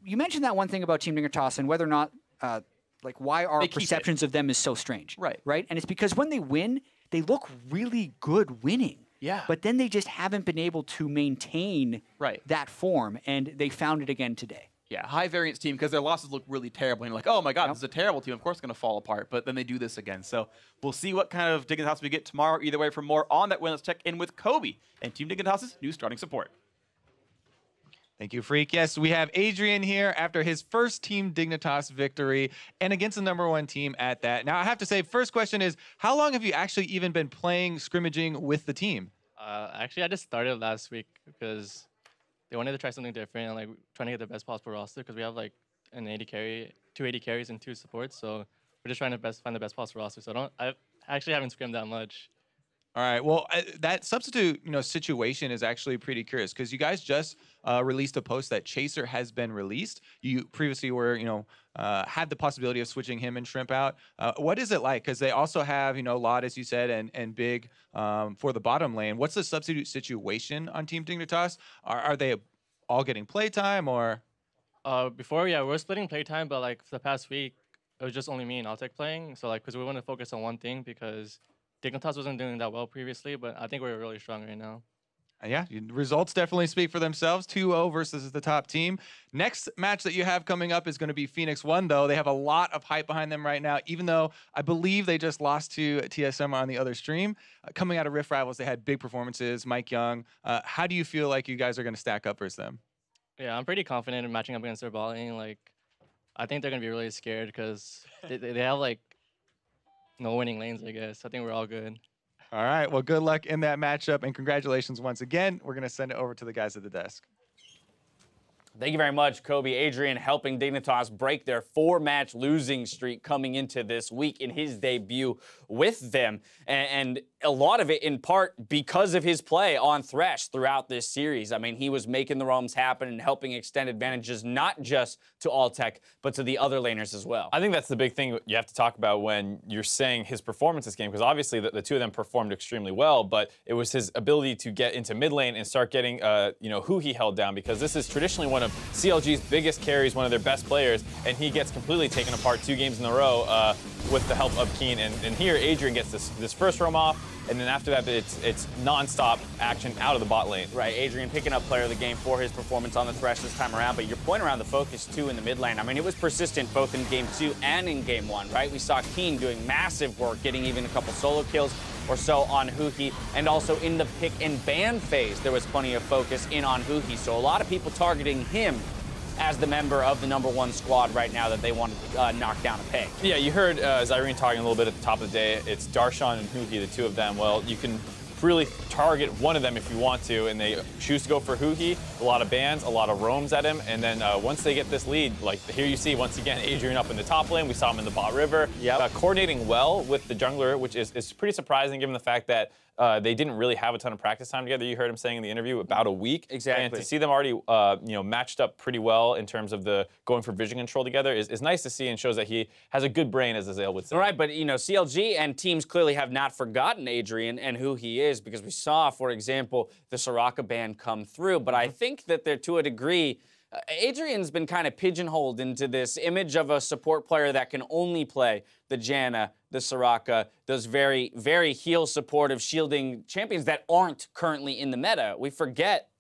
[SPEAKER 1] you mentioned that one thing about Team Dignitas and whether or not, like, why our perceptions of them is so strange. Right? And it's because when they win, they look really good winning.
[SPEAKER 2] Yeah.
[SPEAKER 1] But then they just haven't been able to maintain that form, and they found it again today.
[SPEAKER 2] Yeah, high variance team because their losses look really terrible. And you're like, oh my God, this is a terrible team. Of course it's going to fall apart. But then they do this again. So we'll see what kind of Dignitas we get tomorrow. Either way, for more on that win, let's check in with Kobe and Team Dignitas' new starting support.
[SPEAKER 3] Thank you, Phreak. Yes, we have Adrian here after his first Team Dignitas victory and against the #1 team at that. Now, I have to say, first question is, how long have you actually even been playing scrimmaging with the team?
[SPEAKER 4] Actually, I just started last week because they wanted to try something different and like trying to get the best possible roster because we have like an 80 carry, 280 carries and 2 supports. So we're just trying to find the best possible roster. So I actually haven't scrimmed that much.
[SPEAKER 3] All right. Well, that substitute, situation is actually pretty curious because you guys just released a post that Chaser has been released. You previously were, had the possibility of switching him and Shrimp out. What is it like? Because they also have, Lot, as you said, and Big for the bottom lane. What's the substitute situation on Team Dignitas? Are they all getting playtime or?
[SPEAKER 4] Before, yeah, we were splitting playtime, but like for the past week, it was just only me and Altec playing. So like, because we want to focus on one thing because Dignitas wasn't doing that well previously, but I think we're really strong right now.
[SPEAKER 3] Yeah, results definitely speak for themselves. 2-0 versus the top team. Next match that you have coming up is going to be Phoenix 1, though. They have a lot of hype behind them right now, even though I believe they just lost to TSM on the other stream. Coming out of Rift Rivals, they had big performances. Mike Young, how do you feel like you guys are going to stack up versus them?
[SPEAKER 4] Yeah, I'm pretty confident in matching up against their bot lane. Like, I think they're going to be really scared because they have, like, no winning lanes, I guess. I think we're all good.
[SPEAKER 3] All right. Well, good luck in that matchup, and congratulations once again. We're going to send it over to the guys at the desk.
[SPEAKER 5] Thank you very much, Kobe. Adrian helping Dignitas break their 4-match losing streak coming into this week in his debut with them. And a lot of it in part because of his play on Thresh throughout this series. I mean, he was making the roams happen and helping extend advantages not just to Altec, but to the other laners as well.
[SPEAKER 6] I think that's the big thing you have to talk about when you're saying his performance this game, because obviously the two of them performed extremely well, but it was his ability to get into mid lane and start getting, Huhi held down, because this is traditionally one of CLG's biggest carries, one of their best players, and he gets completely taken apart 2 games in a row with the help of Keane. And here, Adrian gets this first roam off, and then after that, it's non-stop action out of the bot lane.
[SPEAKER 5] Right, Adrian picking up player of the game for his performance on the Thresh this time around, but your point around the focus, too, in the mid lane, I mean, it was persistent both in Game 2 and in Game 1, right? We saw Keane doing massive work, getting even a couple solo kills or so on Huhi, and also in the pick and ban phase, there was plenty of focus in on Huhi, so a lot of people targeting him as the member of the #1 squad right now that they wanted to knock down a peg.
[SPEAKER 6] Yeah, you heard Zyrene talking a little bit at the top of the day. It's Darshan and Huhi, the two of them. Well, you can really target one of them if you want to, and they choose to go for Huhi. A lot of bans, a lot of roams at him, and then once they get this lead, like here you see once again Adrian up in the top lane. We saw him in the bot river, coordinating well with the jungler, which is pretty surprising given the fact that they didn't really have a ton of practice time together. You heard him saying in the interview about a week.
[SPEAKER 5] Exactly.
[SPEAKER 6] And to see them already, matched up pretty well in terms of the going for vision control together is nice to see, and shows that he has a good brain, as Azale would say.
[SPEAKER 5] All right, but CLG and teams clearly have not forgotten Adrian and who he is, because we saw, for example, the Soraka ban come through. But I think that they're, to a degree, Adrian's been kind of pigeonholed into this image of a support player that can only play the Janna, the Soraka, those very, very heal supportive shielding champions that aren't currently in the meta. We forget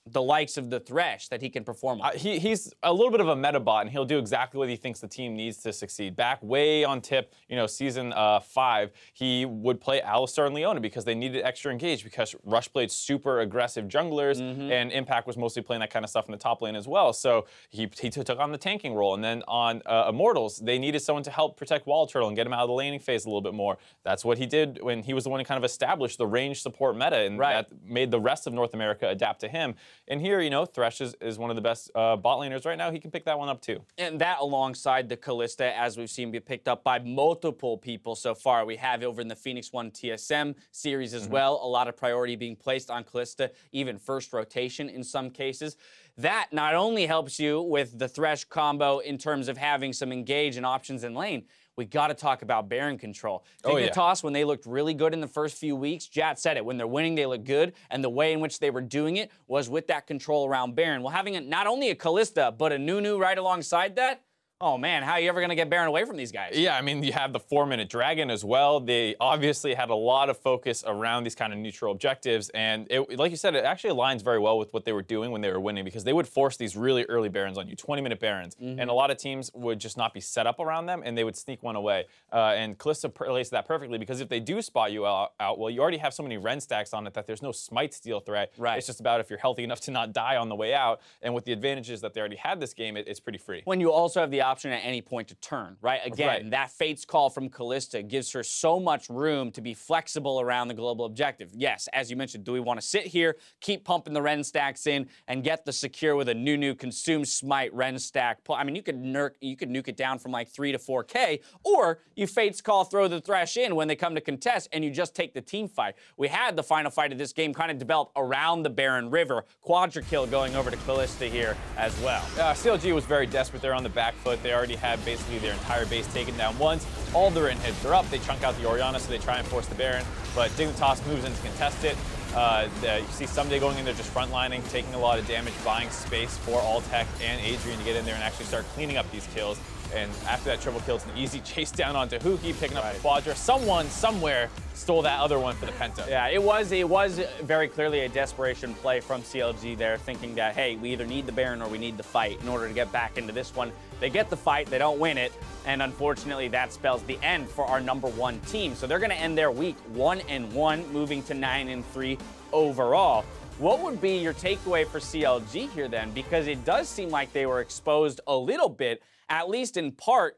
[SPEAKER 5] the likes of the Thresh that he can perform on.
[SPEAKER 6] He's a little bit of a meta bot, and he'll do exactly what he thinks the team needs to succeed. Back way on tip, season 5, he would play Alistar and Leona because they needed extra engage, because Rush played super aggressive junglers, and Impact was mostly playing that kind of stuff in the top lane as well. So he took on the tanking role. And then on Immortals, they needed someone to help protect Wall Turtle and get him out of the laning phase a little bit more. That's what he did when he was the one who kind of established the range support meta, and that made the rest of North America adapt to him. And here, Thresh is one of the best bot laners right now. He can pick that one up too.
[SPEAKER 5] And that alongside the Kalista, as we've seen, be picked up by multiple people so far. We have over in the Phoenix 1 TSM series as well, a lot of priority being placed on Kalista, even first rotation in some cases. That not only helps you with the Thresh combo in terms of having some engage and options in lane, we got to talk about Baron control. Dignitas, when they looked really good in the first few weeks, Jatt said it, when they're winning, they look good, and the way in which they were doing it was with that control around Baron. Well, having not only a Kalista, but a Nunu right alongside that, oh man, how are you ever going to get Baron away from these guys?
[SPEAKER 6] Yeah, I mean, you have the 4-minute dragon as well. They obviously had a lot of focus around these kind of neutral objectives, and like you said, it actually aligns very well with what they were doing when they were winning, because they would force these really early Barons on you, 20-minute Barons, and a lot of teams would just not be set up around them, and they would sneak one away. And Kalista plays that perfectly, because if they do spot you out, well, you already have so many Ren stacks on it that there's no smite steal threat.
[SPEAKER 5] Right.
[SPEAKER 6] It's just about if you're healthy enough to not die on the way out, and with the advantages that they already had this game, it's pretty free.
[SPEAKER 5] When you also have the option at any point to turn, right? Again,
[SPEAKER 6] Right.
[SPEAKER 5] that Fate's Call from Kalista gives her so much room to be flexible around the global objective. Yes, as you mentioned, do we want to sit here, keep pumping the Ren stacks in, and get the secure with a Nunu, consume, smite, Ren stack? I mean, you could nuke it down from like 3 to 4K, or you Fate's Call, throw the Thresh in when they come to contest, and you just take the team fight. We had the final fight of this game kind of develop around the Barren River. Quadra kill going over to Kalista here as well.
[SPEAKER 6] CLG was very desperate there on the back foot. They already had basically their entire base taken down once. All their inhibs are up. They chunk out the Orianna, so they try and force the Baron. But Dignitas moves in to contest it. You see Ssumday going in there just frontlining, taking a lot of damage, buying space for Altec and Adrian to get in there and actually start cleaning up these kills. And after that triple kill, it's an easy chase down onto Huhi, picking up the Quadra. Someone, somewhere, stole that other one for the Penta.
[SPEAKER 5] Yeah, it was very clearly a desperation play from CLG there, thinking that, hey, we either need the Baron or we need the fight in order to get back into this one. They get the fight, they don't win it, and unfortunately that spells the end for our #1 team. So they're going to end their week 1-1, moving to 9-3 overall. What would be your takeaway for CLG here then? Because it does seem like they were exposed a little bit, at least in part,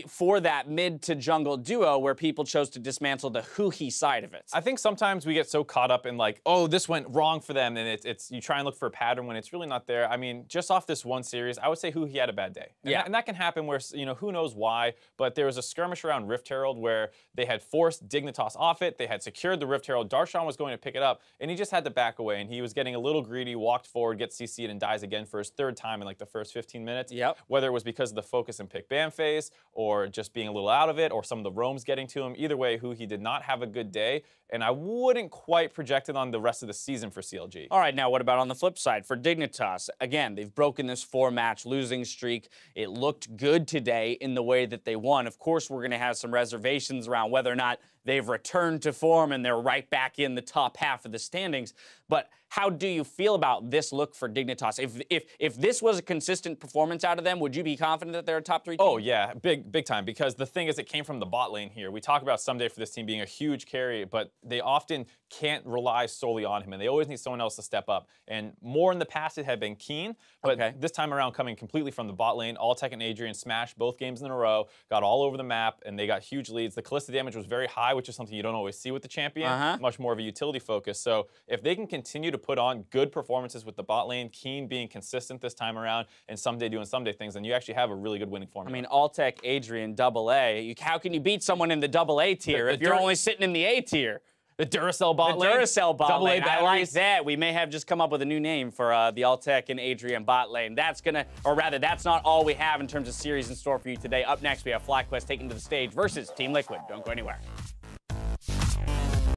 [SPEAKER 5] for that mid to jungle duo where people chose to dismantle the Huhi side of it.
[SPEAKER 6] I think sometimes we get so caught up in like, oh, this went wrong for them, and it's you try and look for a pattern when it's really not there. I mean, just off this one series, I would say Huhi had a bad day. And that can happen where, you know, who knows why, but there was a skirmish around Rift Herald where they had forced Dignitas off it, they had secured the Rift Herald, Darshan was going to pick it up, and he just had to back away, and he was getting a little greedy, walked forward, gets CC'd, and dies again for his 3rd time in like the first 15 minutes.
[SPEAKER 5] Yep.
[SPEAKER 6] Whether it was because of the focus and pick ban phase, or just being a little out of it, or some of the roams getting to him. Either way, Huhi did not have a good day, and I wouldn't quite project it on the rest of the season for CLG.
[SPEAKER 5] All right, now what about on the flip side for Dignitas? Again, they've broken this 4-match losing streak. It looked good today in the way that they won. Of course, we're going to have some reservations around whether or not they've returned to form and they're right back in the top half of the standings. But how do you feel about this look for Dignitas? If this was a consistent performance out of them, would you be confident that they're a top 3 team?
[SPEAKER 6] Oh yeah, big time, because the thing is, it came from the bot lane here. We talk about Ssumday for this team being a huge carry, but they often can't rely solely on him, and they always need someone else to step up. And more in the past, it had been Keane, but this time around coming completely from the bot lane. Altec and Adrian smashed both games in a row, got all over the map, and they got huge leads. The Kalista damage was very high, which is something you don't always see with the champion, much more of a utility focus. So if they can continue to put on good performances with the bot lane, Keane being consistent this time around, and Ssumday doing Ssumday things, then you actually have a really good winning formula.
[SPEAKER 5] I mean, Altec, Adrian, AA. How can you beat someone in the AA tier if you're only sitting in the A tier?
[SPEAKER 6] The Duracell bot lane.
[SPEAKER 5] The Duracell bot lane. I like
[SPEAKER 6] batteries.
[SPEAKER 5] that. We may have just come up with a new name for the Altec and Adrian bot lane. That's not all we have in terms of series in store for you today. Up next, we have FlyQuest taken to the stage versus Team Liquid. Don't go anywhere.